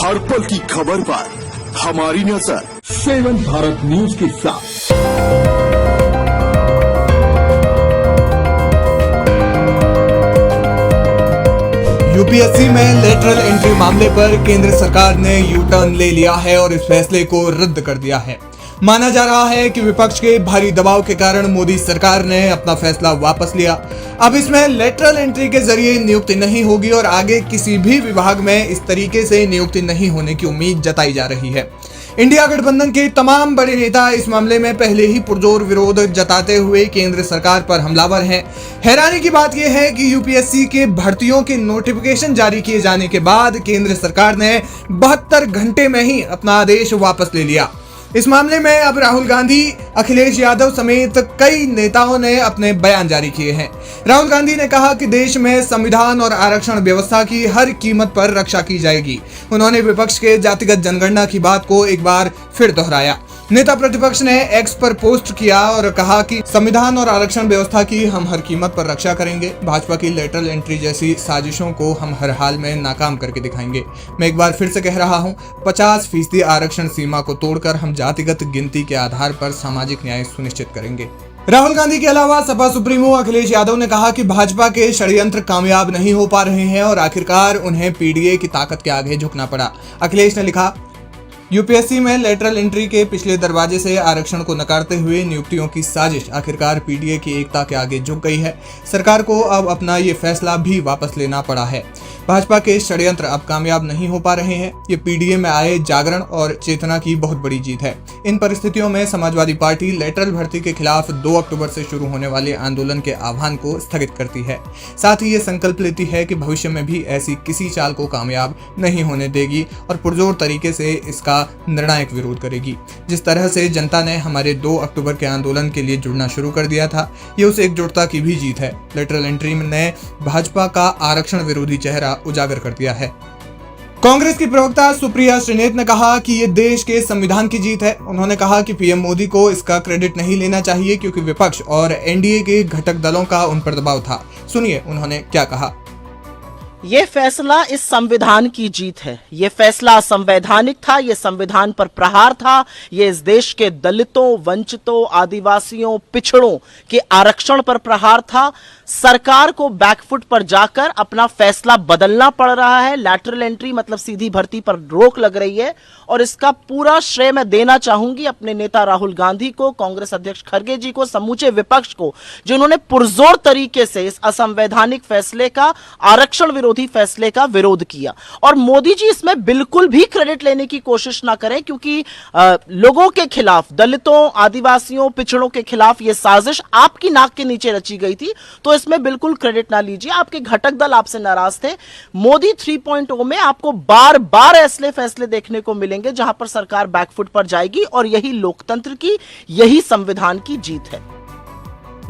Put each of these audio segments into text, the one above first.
हर पल की खबर पर हमारी नजर। सेवन भारत न्यूज के साथ। यूपीएससी में लेटरल एंट्री मामले पर केंद्र सरकार ने यू टर्न ले लिया है और इस फैसले को रद्द कर दिया है। माना जा रहा है कि विपक्ष के भारी दबाव के कारण मोदी सरकार ने अपना फैसला वापस लिया। अब इसमें लेटरल एंट्री के जरिए नियुक्ति नहीं होगी और आगे किसी भी विभाग में इस तरीके से नियुक्ति नहीं होने की उम्मीद जताई जा रही है। इंडिया गठबंधन के तमाम बड़े नेता इस मामले में पहले ही पुरजोर विरोध जताते हुए केंद्र सरकार पर हमलावर हैं। हैरानी की बात यह है कि यूपीएससी के भर्तियों के नोटिफिकेशन जारी किए जाने के बाद केंद्र सरकार ने 72 घंटे में ही अपना आदेश वापस ले लिया। इस मामले में अब राहुल गांधी, अखिलेश यादव समेत कई नेताओं ने अपने बयान जारी किए हैं। राहुल गांधी ने कहा कि देश में संविधान और आरक्षण व्यवस्था की हर कीमत पर रक्षा की जाएगी। उन्होंने विपक्ष के जातिगत जनगणना की बात को एक बार फिर दोहराया। नेता प्रतिपक्ष ने एक्स पर पोस्ट किया और कहा कि संविधान और आरक्षण व्यवस्था की हम हर कीमत पर रक्षा करेंगे। भाजपा की लेटरल एंट्री जैसी साजिशों को हम हर हाल में नाकाम करके दिखाएंगे। मैं एक बार फिर से कह रहा हूं, 50% आरक्षण सीमा को तोड़कर हम जातिगत गिनती के आधार पर सामाजिक न्याय सुनिश्चित करेंगे। राहुल गांधी के अलावा सपा सुप्रीमो अखिलेश यादव ने कहा कि भाजपा के षड्यंत्र कामयाब नहीं हो पा रहे हैं और आखिरकार उन्हें पीडीए की ताकत के आगे झुकना पड़ा। अखिलेश ने लिखा, यूपीएससी में लेटरल एंट्री के पिछले दरवाजे से आरक्षण को नकारते हुए नियुक्तियों की साजिश आखिरकार पीडीए की एकता के आगे झुक गई है। सरकार को अब अपना ये फैसला भी वापस लेना पड़ा है। भाजपा के षड्यंत्र अब कामयाब नहीं हो पा रहे हैं। ये पीडीए में आए जागरण और चेतना की बहुत बड़ी जीत है। इन परिस्थितियों में समाजवादी पार्टी लेटरल भर्ती के खिलाफ 2 अक्टूबर से शुरू होने वाले आंदोलन के आह्वान को स्थगित करती है। साथ ही ये संकल्प लेती है कि भविष्य में भी ऐसी किसी चाल को कामयाब नहीं होने देगी और पुरजोर तरीके से इसका निर्णायक विरोध करेगी। जिस तरह से जनता ने हमारे 2 अक्टूबर के आंदोलन के लिए जुड़ना शुरू कर दिया था, ये उस एकजुटता की भी जीत है। लेटरल एंट्री ने भाजपा का आरक्षण विरोधी चेहरा उजागर कर दिया है। कांग्रेस की प्रवक्ता सुप्रिया श्रीनेत ने कहा कि ये देश के संविधान की जीत है। उन्होंने कहा कि पीएम मोदी को इसका क्रेडिट नहीं लेना चाहिए क्योंकि विपक्ष और एनडीए के घटक दलों का उन पर दबाव था। सुनिए उन्होंने क्या कहा। ये फैसला इस संविधान की जीत है। ये फैसला संवैधानिक था, ये संविधान पर प्रहार था, ये इस देश के दलितों, वंचितों, आदिवासियों, पिछड़ों के आरक्षण पर प्रहार था। सरकार को बैकफुट पर जाकर अपना फैसला बदलना पड़ रहा है। लैटरल एंट्री मतलब सीधी भर्ती पर रोक लग रही है और इसका पूरा श्रेय मैं देना चाहूंगी अपने नेता राहुल गांधी को, कांग्रेस अध्यक्ष खड़गे जी को, समूचे विपक्ष को, जिन्होंने पुरजोर तरीके से इस असंवैधानिक फैसले का, आरक्षण विरोधी फैसले का विरोध किया। और मोदी जी इसमें बिल्कुल भी क्रेडिट लेने की कोशिश ना करें क्योंकि लोगों के खिलाफ, दलितों, आदिवासियों, पिछड़ों के खिलाफ यह साजिश आपकी नाक के नीचे रची गई थी, तो इसमें बिल्कुल क्रेडिट ना लीजिए। आपके घटक दल आपसे नाराज थे। मोदी 3.0 में आपको बार बार ऐसे फैसले देखने को मिलेंगे जहां पर सरकार बैकफुट पर जाएगी और यही लोकतंत्र की, यही संविधान की जीत है।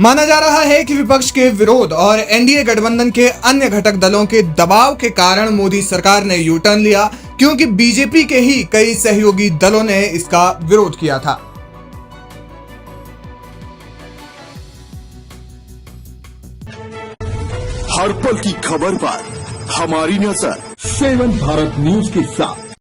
माना जा रहा है कि विपक्ष के विरोध और एनडीए गठबंधन के अन्य घटक दलों के दबाव के कारण मोदी सरकार ने यू टर्न लिया क्योंकि बीजेपी के ही कई सहयोगी दलों ने इसका विरोध किया था। हर पल की खबर पर हमारी नजर। सेवन भारत न्यूज के साथ।